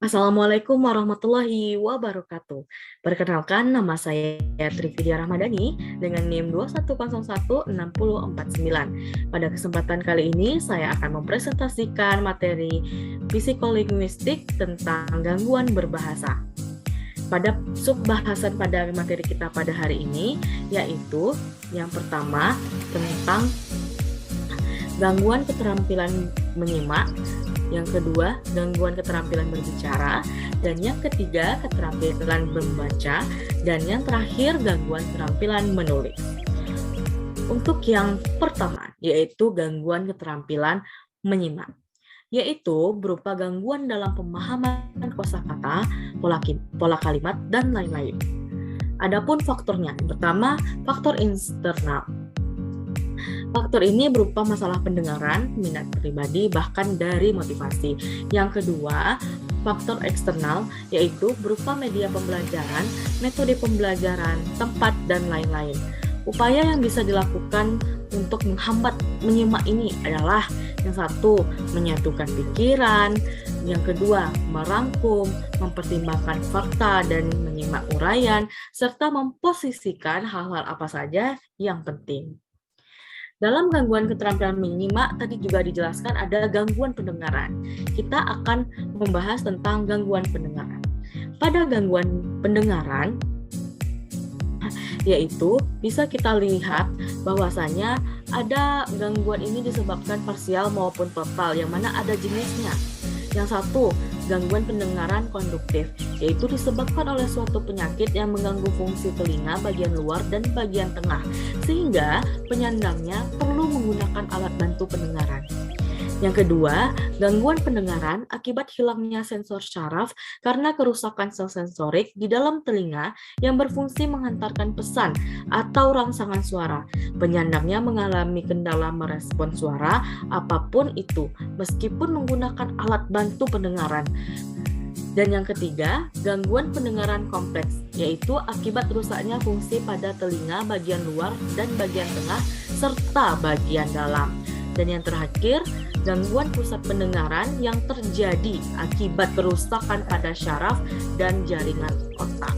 Assalamualaikum warahmatullahi wabarakatuh. Perkenalkan, nama saya Trividia Rahmadani dengan NIM 2101649. Pada kesempatan kali ini, saya akan mempresentasikan materi psikolinguistik tentang gangguan berbahasa. Pada subbahasan pada materi kita pada hari ini, yaitu yang pertama tentang gangguan keterampilan menyimak, yang kedua, gangguan keterampilan berbicara, dan yang ketiga, keterampilan membaca, dan yang terakhir, gangguan keterampilan menulis. Untuk yang pertama, yaitu gangguan keterampilan menyimak, yaitu berupa gangguan dalam pemahaman kosakata, pola kalimat, dan lain-lain. Adapun faktornya, yang pertama, faktor internal. Faktor ini berupa masalah pendengaran, minat pribadi, bahkan dari motivasi. Yang kedua, faktor eksternal, yaitu berupa media pembelajaran, metode pembelajaran, tempat, dan lain-lain. Upaya yang bisa dilakukan untuk menghambat menyimak ini adalah yang satu, menyatukan pikiran, yang kedua, merangkum, mempertimbangkan fakta dan menyimak uraian, serta memposisikan hal-hal apa saja yang penting. Dalam gangguan keterampilan menyimak, tadi juga dijelaskan ada gangguan pendengaran. Kita akan membahas tentang gangguan pendengaran. Pada gangguan pendengaran, yaitu bisa kita lihat bahwasanya ada gangguan ini disebabkan parsial maupun total, yang mana ada jenisnya. Yang satu, gangguan pendengaran konduktif, yaitu disebabkan oleh suatu penyakit yang mengganggu fungsi telinga bagian luar dan bagian tengah, sehingga penyandangnya perlu menggunakan alat bantu pendengaran. Yang kedua, gangguan pendengaran akibat hilangnya sensor syaraf karena kerusakan sel sensorik di dalam telinga yang berfungsi menghantarkan pesan atau rangsangan suara. Penyandangnya mengalami kendala merespon suara apapun itu, meskipun menggunakan alat bantu pendengaran. Dan yang ketiga, gangguan pendengaran kompleks, yaitu akibat rusaknya fungsi pada telinga bagian luar dan bagian tengah, serta bagian dalam. Dan yang terakhir, gangguan pusat pendengaran yang terjadi akibat kerusakan pada syaraf dan jaringan otak.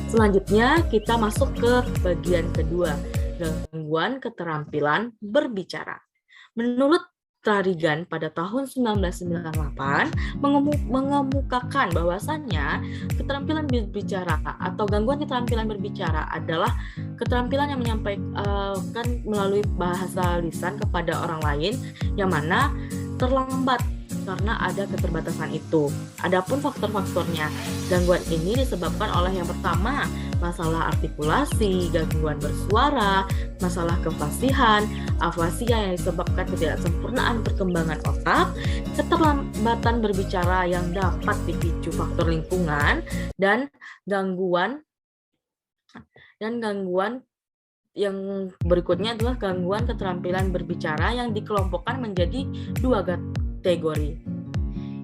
Selanjutnya, kita masuk ke bagian kedua, gangguan keterampilan berbicara. Menurut Trarigan pada tahun 1998 mengemukakan bahwasannya keterampilan berbicara atau gangguan keterampilan berbicara adalah keterampilan yang menyampaikan melalui bahasa lisan kepada orang lain yang mana terlambat karena ada keterbatasan itu. Adapun faktor-faktornya, gangguan ini disebabkan oleh yang pertama, masalah artikulasi, gangguan bersuara, masalah kefasihan, afasia yang disebabkan ketidaksempurnaan perkembangan otak, keterlambatan berbicara yang dapat dipicu faktor lingkungan, dan gangguan yang berikutnya adalah gangguan keterampilan berbicara yang dikelompokkan menjadi dua kategori,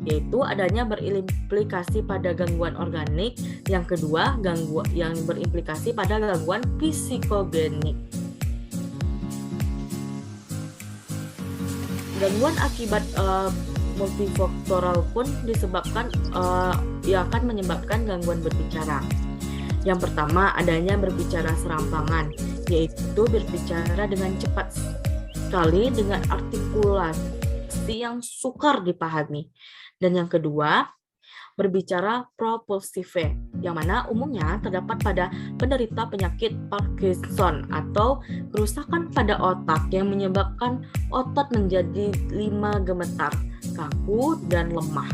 yaitu adanya berimplikasi pada gangguan organik, yang kedua gangguan yang berimplikasi pada gangguan psikogenik. Gangguan akibat multifaktoral pun disebabkan akan menyebabkan gangguan berbicara. Yang pertama, adanya berbicara serampangan, yaitu berbicara dengan cepat sekali dengan artikulasi yang sukar dipahami. Dan yang kedua, berbicara propulsive, yang mana umumnya terdapat pada penderita penyakit Parkinson atau kerusakan pada otak yang menyebabkan otot menjadi gemetar, kaku, dan lemah.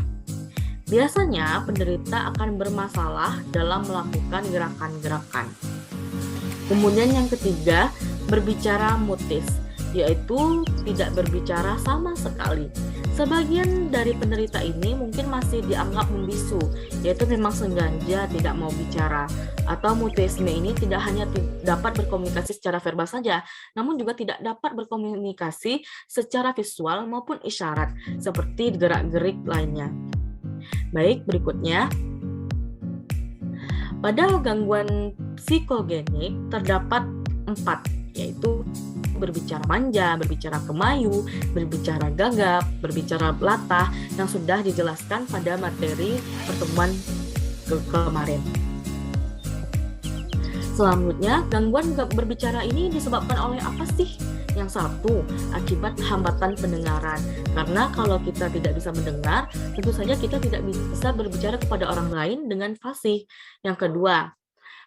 Biasanya penderita akan bermasalah dalam melakukan gerakan-gerakan. Kemudian yang ketiga, berbicara mutis, yaitu tidak berbicara sama sekali. Sebagian dari penderita ini mungkin masih dianggap membisu, yaitu memang sengaja tidak mau bicara. Atau mutisme ini tidak hanya dapat berkomunikasi secara verbal saja, namun juga tidak dapat berkomunikasi secara visual maupun isyarat, seperti gerak-gerik lainnya. Baik, berikutnya. Pada gangguan psikogenik terdapat 4, yaitu berbicara manja, berbicara kemayu, berbicara gagap, berbicara latah yang sudah dijelaskan pada materi pertemuan kemarin. Selanjutnya, gangguan berbicara ini disebabkan oleh apa sih? Yang satu, akibat hambatan pendengaran. Karena kalau kita tidak bisa mendengar, tentu saja kita tidak bisa berbicara kepada orang lain dengan fasih. Yang kedua,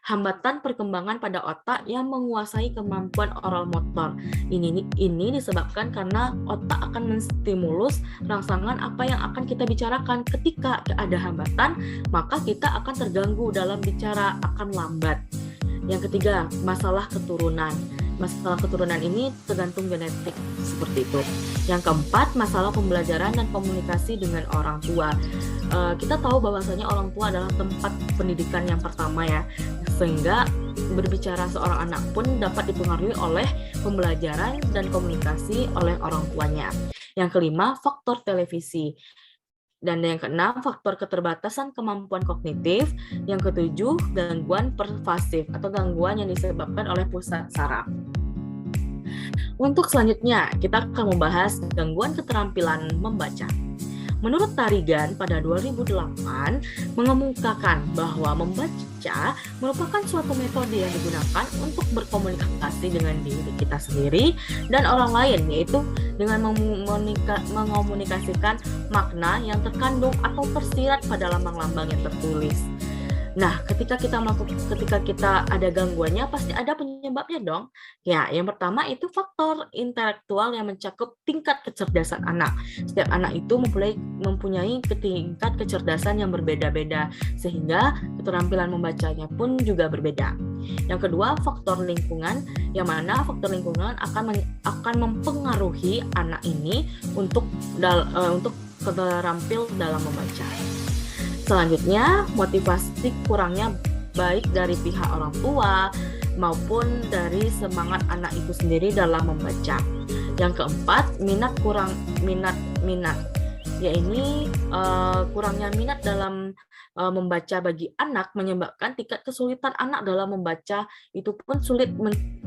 hambatan perkembangan pada otak yang menguasai kemampuan oral motor. Ini disebabkan karena otak akan menstimulus rangsangan apa yang akan kita bicarakan. Ketika ada hambatan, maka kita akan terganggu dalam bicara, akan lambat. Yang ketiga, masalah keturunan. Masalah keturunan ini tergantung genetik, seperti itu. Yang keempat, masalah pembelajaran dan komunikasi dengan orang tua. Kita tahu bahwasanya orang tua adalah tempat pendidikan yang pertama ya, sehingga berbicara seorang anak pun dapat dipengaruhi oleh pembelajaran dan komunikasi oleh orang tuanya. Yang kelima, faktor televisi. Dan yang keenam, faktor keterbatasan kemampuan kognitif. Yang ketujuh, gangguan pervasif atau gangguan yang disebabkan oleh pusat saraf. Untuk selanjutnya, kita akan membahas gangguan keterampilan membaca. Menurut Tarigan pada 2008 mengemukakan bahwa membaca merupakan suatu metode yang digunakan untuk berkomunikasi dengan diri kita sendiri dan orang lain, yaitu dengan mengomunikasikan makna yang terkandung atau tersirat pada lambang-lambang yang tertulis. Nah, ketika kita ada gangguannya, pasti ada penyebabnya dong. Ya, yang pertama itu faktor intelektual yang mencakup tingkat kecerdasan anak. Setiap anak itu mempunyai tingkat kecerdasan yang berbeda-beda, sehingga keterampilan membacanya pun juga berbeda. Yang kedua, faktor lingkungan, yang mana faktor lingkungan akan mempengaruhi anak ini untuk terampil dalam membaca. Selanjutnya, motivasi kurangnya baik dari pihak orang tua maupun dari semangat anak itu sendiri dalam membaca. Yang keempat, minat. Ya ini kurangnya minat dalam membaca bagi anak menyebabkan tingkat kesulitan anak dalam membaca itu pun sulit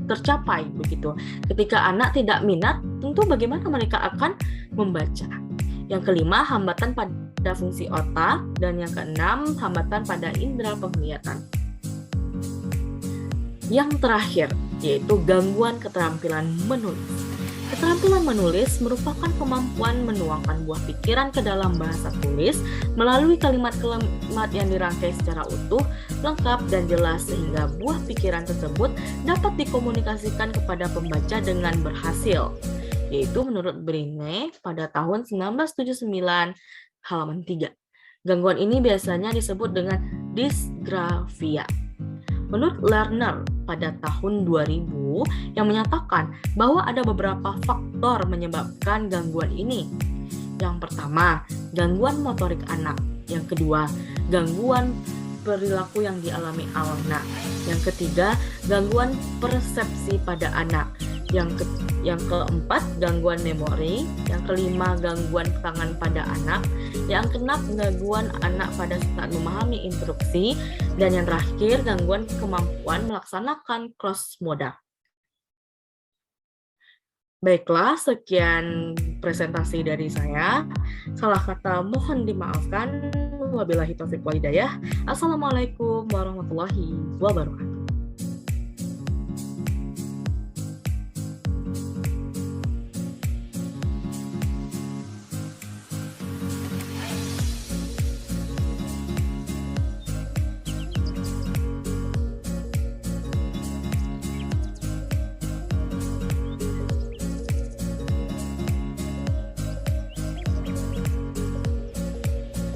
tercapai begitu. Ketika anak tidak minat, tentu bagaimana mereka akan membaca. Yang kelima, hambatan pada fungsi otak, dan yang keenam, hambatan pada indera penglihatan. Yang terakhir, yaitu gangguan keterampilan menulis. Keterampilan menulis merupakan kemampuan menuangkan buah pikiran ke dalam bahasa tulis melalui kalimat-kalimat yang dirangkai secara utuh, lengkap, dan jelas sehingga buah pikiran tersebut dapat dikomunikasikan kepada pembaca dengan berhasil. Yaitu menurut Brine pada tahun 1979 halaman 3. Gangguan ini biasanya disebut dengan dysgraphia. Menurut Lerner pada tahun 2000 yang menyatakan bahwa ada beberapa faktor menyebabkan gangguan ini. Yang pertama, gangguan motorik anak. Yang kedua, gangguan perilaku yang dialami anak. Yang ketiga, gangguan persepsi pada anak. Yang keempat, gangguan memori. Yang kelima, gangguan tangan pada anak. Yang keenam, gangguan anak pada saat memahami instruksi. Dan yang terakhir, gangguan kemampuan melaksanakan crossmoda. Baiklah, sekian presentasi dari saya. Salah kata mohon dimaafkan. Wabillahi taufiq wal hidayah. Assalamualaikum warahmatullahi wabarakatuh.